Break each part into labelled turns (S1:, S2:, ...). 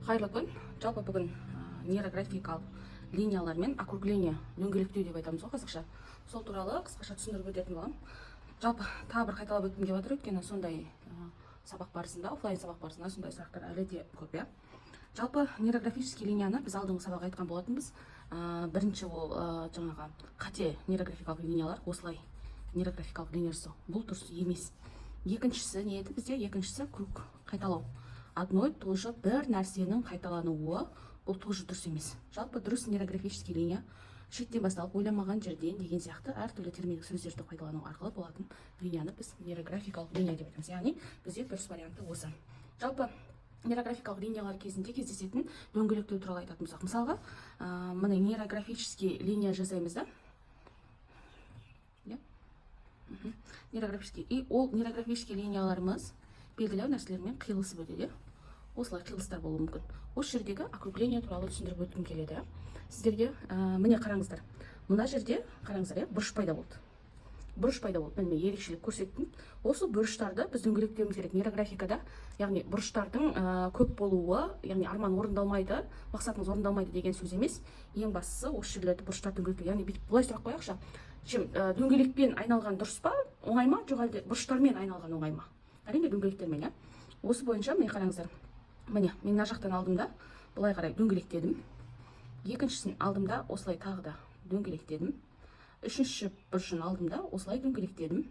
S1: Қайырлы күн. Жалпы бүгін нейрографикалық линиялар мен округление дөңгелектеу деп айтамыз ғой қазақша. Сол туралы қысқаша түсіндіріп өтетін боламын. Жалпы тағы бір қайталап өткім келіп отыр, өйткені сондай сабақ барысында, офлайн сабақ барысында сондай сұрақтар әлі де көп, иә. Жалпы нейрографический линияны біз алдыңғы сабақ айтқан болатынбыз. Бірінші ол жаңағы қате нейрографикалық линиялар, осылай нейрографикалық линия жасау. Бұл дұрыс емес. Екіншісі не еді бізде? Екіншісі круг, қайталау. Одной тоже бір нәрсенің қайталануы, бұл тоже дұрыс емес. Жалпы дұрыс нейрографический линия шеттен басталып ойламаған жерден деген сияқты әртүрлі терминдік сөздерді пайдалану арқылы болатын линияны біз нейрографикалық линия деп айтамыз. Яғни бізде дұрыс варианты осы. Жалпы нейрографикалық линиялар кезінде кездесетін дөңгелектеу туралы айтатын болсақ, мысалға, міне нейрографический линия жасаймыз да. Нейрографический. И ол нейрографический линияларымыз белгілі нәрселермен қиылысып өтеді. Осылай қиылыстар болуы мүмкін. Осы жердегі округление туралы түсіндіріп өткім келеді. Сіздерге міне қараңыздар. Мына жерде қараңыздар, бұрыш пайда болды. Бұрыш пайда болды. Мен ерекшелік көрсеттім. Осы бұрыштарды біз дөңгелектеуіміз керек нейрографикада. Яғни бұрыштардың көп болуы, яғни арман орындалмайды, мақсатыңыз орындалмайды деген сөз емес. Ең бастысы осы жерлерді бұрыштар дөңгелектеу. Яғни бүйтіп былай сұрақ қояйықшы. Дөңгелекпен айналған дұрыс па? Оңай ма? Жоқ әлде бұрыштармен айналған оңай ма? Әрине дөңгелектермен, иә. Осы бойынша міне қараңыздар. Міне, мен мына жақтан алдым да, былай қарай дөңгелектедім. Екіншісін алдым да, осылай тағы да дөңгелектедім. Үшінші бұрышын алдым да, осылай дөңгелектедім.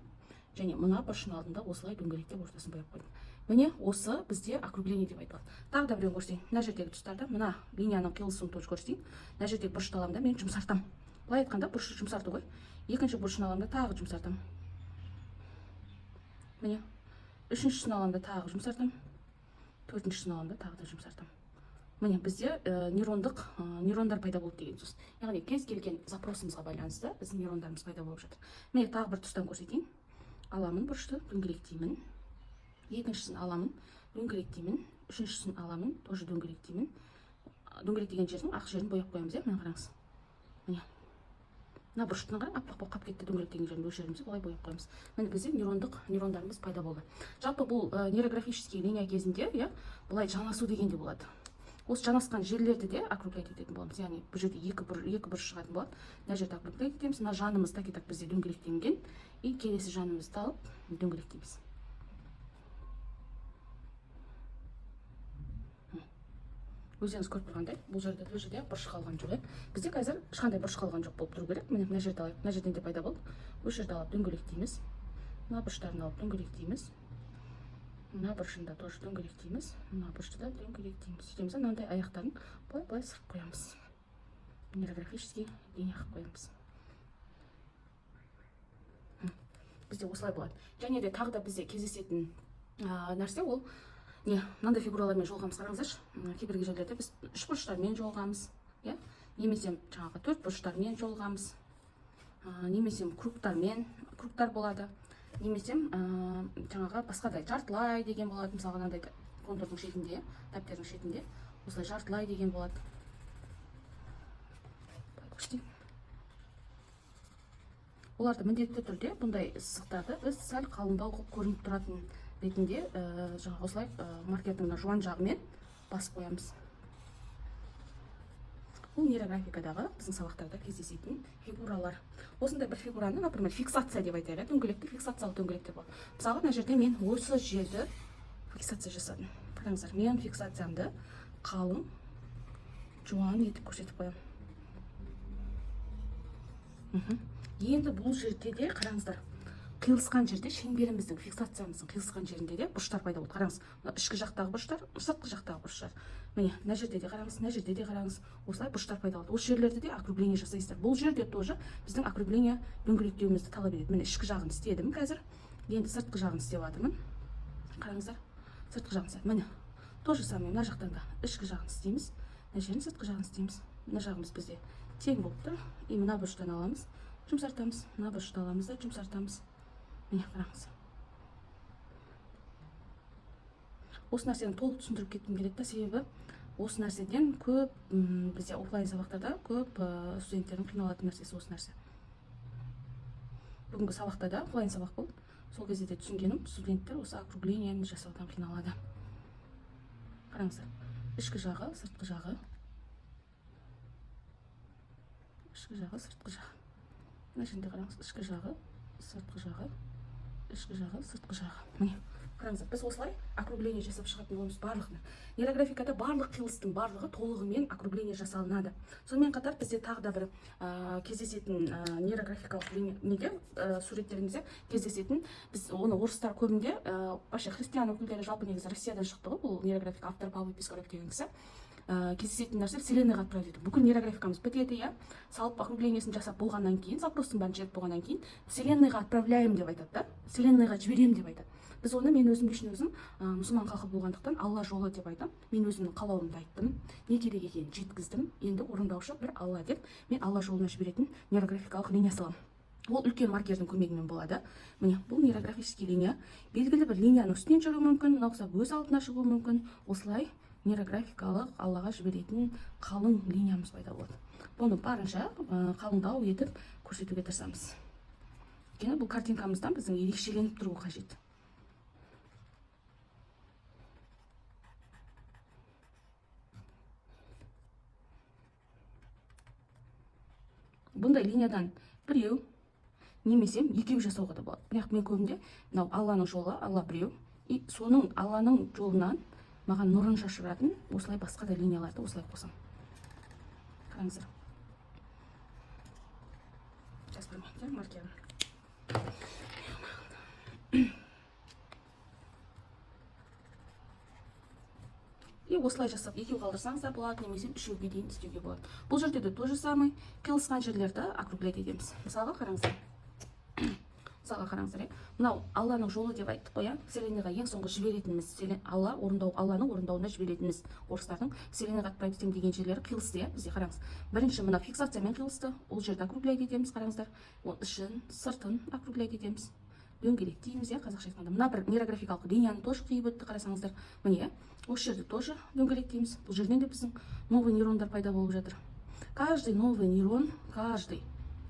S1: Және мына бұрышын алдым да, осылай дөңгелектеп ортасын бояп қойдым. Міне, осы бізде округление деп айтылады. Тағы да біреуін көрсетейін. Мына жердегі тұстарда мына линияның қиылысын тоже көрсетейін. Мына жердегі бұрышты аламын да, мен жұмсартам. Былай айтқанда бұрышты жұмсарту ғой. Екінші бұрышын аламын да, тағы жұмсартам. Міне, үшіншісін аламын да, тағы жұмсартам. Төртіншісін аламын да, тағы да жұмсартам. Міне, бізде нейрондар пайда болды деген сөз. Яғни кез келген запросымызға байланысты біздің нейрондарымыз пайда болып жатыр. Міне, тағы бір тұстан көрсетейін. Аламын бұрышты, дөңгелектеймін. Екіншісін аламын, дөңгелектеймін. Үшіншісін аламын, тоже дөңгелектеймін. Дөңгелектеген жердің ақ жерін бояп қоямыз, иә, міне қараңыз. Міне. Мына бұрыштың қарай аппақ болып қалып кетті, дөңгелектеген жерін өз жерімізді былай бояп қоямыз. Міне бізде нейрондарымыз пайда болды. Жалпы бұл нейрографический линия кезінде, иә, былай жанасу деген де болады. Осы жанасқан жерлерді де округлять ететін боламыз. Яғни бұл жерде екі бұрыш шығатын болады. Мына жерде округлять етеміз. Мына жанымыз так бізде дөңгелектенген. И келесі жанымызды алып дөңгелектейміз. Өздеріңіз көріп тұрғандай, бұл жерде бұрыш қалған жоқ. Бізде қазір ешқандай бұрыш қалған жоқ болып тұру керек. Міне мына жерді алайық. Мына жерден де пайда болды. Осы жерді алып дөңгелектейміз. Мына бұрыштарын алып дөңгелектейміз. Мына бұрышын да тоже дөңгелектейміз. Мына бұрышты да дөңгелектейміз. Сөйтеміз, мынандай аяқтарын былай сырып қоямыз. Нейрографический линия қылып қоямыз. Бізде осылай болады. Және де тағы да бізде кездесетін нәрсе ол мынандай фигуралармен жолғамыз. Қараңыздаршы, кейбір жерлерде біз үш бұрыштармен жолғамыз, немесе жаңағы төрт бұрыштармен жолғамыз, немесе кругтар болады, немесе жаңағы басқадай жартылай деген болады. Мысалға мынандай контурдың шетінде, дәптердің шетінде осылай жартылай деген болады. Оларды міндетті түрде бұндай сызықтарды біз сәл қалыңдау қылып көрініп тұратын ретінде жаңағы осылай маркердің жуан жағымен басып қоямыз. Бұл нейрографикадағы біздің сабақтарда кездесетін фигуралар. Осындай бір фигураны, например, фиксация деп айтайық, дөңгелекті фиксациялық дөңгелектер болады. Мысалы, мына жерде мен осы жерді фиксация жасадым. Қараңыздар, мен фиксациямды қалың, жуан етіп көрсетіп қоямын. Енді бұл жерде де қараңыздар, қиылысқан жерде шеңберіміздің, фиксациямыздың қиылысқан жерінде де бұрыштар пайда болды. Қараңыз, ішкі жақтағы бұрыштар, сыртқы жақтағы бұрыштар. Міне, мына жерде де қараңыз, мына жерде де қараңыз. Осылай бұрыштар пайда болды. Осы жерлерде де округление жасайсыздар. Бұл жерде тоже біздің округление дөңгелектеуімізді талап етеді. Міне, ішкі жағын істедім қазір. Енді сыртқы жағын істеп жатырмын. Қараңыздар, сыртқы жағын істедім. Міне, тоже самое, мына жақтан да ішкі жағын істейміз. Мына жерін сыртқы жағын істейміз. Мына жағымыз бізде тең болып тұр. И мына бұрыштан аламыз, жұмсартамыз. Мына бұрышты аламыз да жұмсартамыз. Міне қараңыз. Осы нәрсені толық түсіндіріп кеткім келеді, себебі осы нәрседен көп бізде офлайн сабақтарда көп студенттердің қиналатын нәрсесі осы нәрсе. Бүгінгі сабақта да офлайн сабақ болды. Сол кезде де түсінгенім, студенттер осы округлениені жасаудан қиналады. Қараңыздар. ішкі жағы, сыртқы жағы. Ішкі жағы, сыртқы жағы. Мына жерде қараңыз, ішкі жағы, сыртқы жағы, ішкі жағы, сыртқы жағы. Міне, қараңыздар, біз осылай округление жасап шығатын боламыз барлығын. Нейрографикада барлық қиылыстың барлығы толығымен округление жасалынады. Сонымен қатар бізде тағы да бір кездесетін нейрографикалық неге суреттеріңізде кездесетін, біз оны орыстар көбінде вообще христиан өкілдері жалпы негізі Россиядан шықты ғой, бұл нейрографик автор Павел Пискарев деген кісі. Кездесетін нәрсе вселенныйға отправить ету. Бүкіл нейрографикамыз бітеді, иә, салып округлениесін жасап болғаннан кейін, запростың бәрін жіберіп болғаннан кейін вселенныйға отправляем деп айтады да, вселенныйға жіберем деп айтады. Біз оны мен өзім үшін өзім мұсылман халқы болғандықтан Алла жолы деп айтам. Мен өзімнің қалауымды айттым, не керек екенін жеткіздім. Енді орындаушы бір Алла деп мен Алла жолына жіберетін нейрографикалық линия саламын. Ол үлкен маркердің көмегімен болады. Міне, бұл нейрографический линия. Белгілі бір линияның үстінен жүру мүмкін, нақса өз алдына шығу мүмкін. Осылай нейрографикалық Аллаға жіберетін қалың линиямыз пайда болады. Бұны барынша қалыңдау етіп көрсетуге тырысамыз. Өйткені бұл картинкамыздан біздің ерекшеленіп тұру қажет. Бұндай линиядан біреу немесе екеу жасауға да болады. Бірақ мен көбінде мынау Алланың жолы, Алла біреу, и соның Алланың жолынан маған нұрын шашыратын осылай басқа да линияларды осылай қосам. Қараңыздар. Жазып көрмейді, маркерім. И осылай жасап екеу қалдырсаңыздар болады, немесе үшеуге дейін істеуге болады. Бұл жерде де то же самый қиылысқан жерлерді округлять етеміз. Мысалға қараңыздар. Мынау Алланың жолы деп айттық қой, вселенныйға ең соңғы жіберетініміз, Алланың орындауына жіберетініміз. Орыстардың вселенныйға отправить етем деген жерлері қиылысты, бізде қараңыз. Бірінші мына фиксациямен қиылысты, ол жерді округлять етеміз, қараңыздар. Ол ішін, сыртын округлять етеміз. Дөңгелек дейміз, қазақша айтқанда. Мына бір нейрографикалық линияны тоже қиып өтті, қарасаңыздар. Міне, осы жерде тоже дөңгелек дейміз. Бұл жерден де біздің новый нейрондар пайда болып жатыр. Каждый новый нейрон,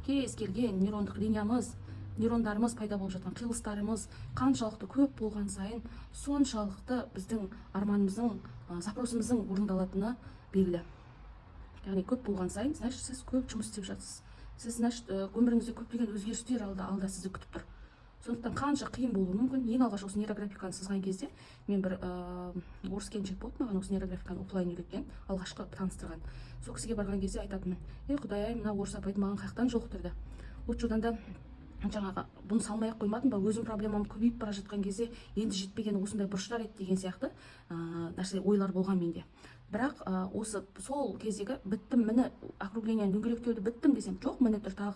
S1: кез келген нейрондық линиямыз, нейрондарымыз пайда болып жатқан қиылыстарымыз қаншалықты көп болған сайын, соншалықты біздің арманымыздың, запросымыздың орындалатыны белгілі. Яғни көп болған сайын, значит, сіз көп жұмыс істеп жатсыз. Сіз, значит, өміріңізде көптеген өзгерістер алда сізді күтіп тұр. Сондықтан қанша қиын болуы мүмкін. Ең алғаш осы нейрографиканы сызған кезде мен бір орыс келіншек болды, маған осы нейрографиканы офлайн үйреткен, алғашқы таныстырған. Сол кісіге барған кезде айтатынмын: "Ей Құдай-ай, мына орыс апайды маған қаяқтан жолықтырды. Одан да жаңағы бұны салмай-ақ қоймадым ба, өзім проблемам көбейіп бара жатқан кезде енді жетпеген осындай бұрыштар еді" деген сияқты нәрсе ойлар болған менде. Бірақ осы сол кездегі біттім, міне округлениені дөңгелектеуді біттім десем, жоқ, міне тұр тағы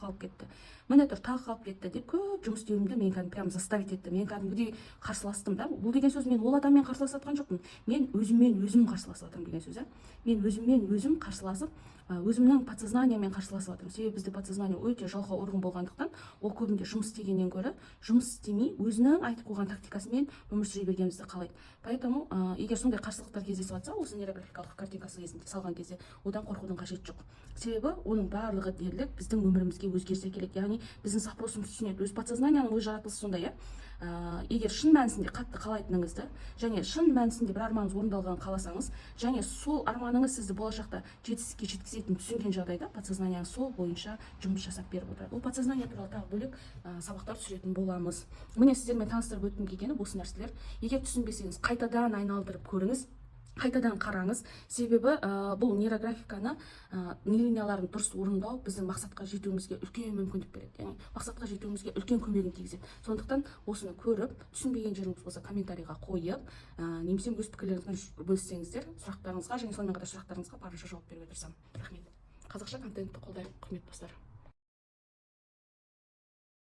S1: қалып кетті деп көп жұмыс істеуімді мен прям заставить етті. Мен кәдімгідей қарсыластым да. Бұл деген сөз, мен ол адаммен қарсыласатқан жоқпын. Мен өзім қарсыласып жатырмын деген сөз. Мен өзім қарсыласып, өзімнің подсознаниемен қарсыласып жатырмын. Себебі бізде подсознание өте жалқау орган болғандықтан, ол көбінде жұмыс істегеннен гөрі жұмыс істемей, өзінің айтып қойған тактикасымен өмір сүре бергенімізді қалайды. Поэтому егер сондай қарсылықтар кездесіп жатса, осы нейрографикалық картинкасы кезінде салған кезде одан қорқудың қажеті жоқ. Себебі оның барлығы дерлік біздің өмірімізге өзгеріс әкеледі. Яғни біздің запросымыз түсінеді. Өз подсознаниенің өз жаратылысы сондай, егер шын мәнісінде қатты қалайтыныңызды және шын мәнісінде бір арманыңыз орындалғанын қаласаңыз, және сол арманыңыз сізді болашақта жетістікке жеткізетінін түсінген жағдайда подсознаниеңіз сол бойынша жұмыс жасап беріп отырады. Ол подсознание туралы тағы бөлек сабақтар түсіретін боламыз. Міне сіздермен таныстырып өткім келгені осы нәрселер. Егер түсінбесеңіз, қайтадан айналдырып көріңіз, қайтадан қараңыз. Себебі бұл нейрографиканы, линияларын дұрыс орындау біздің мақсатқа жетуімізге үлкен мүмкіндік береді. Яғни мақсатқа жетуімізге үлкен көмегін тигізеді. Сондықтан осыны көріп, түсінбеген жеріңіз болса комментарийға қойып, немесе өз пікірлеріңізді бөліссеңіздер, сұрақтарыңызға және сонымен қатар сұрақтарыңызға барынша жауап беруге тырысамын. Рахмет. Қазақша контентті қолдайық, құрметті достар.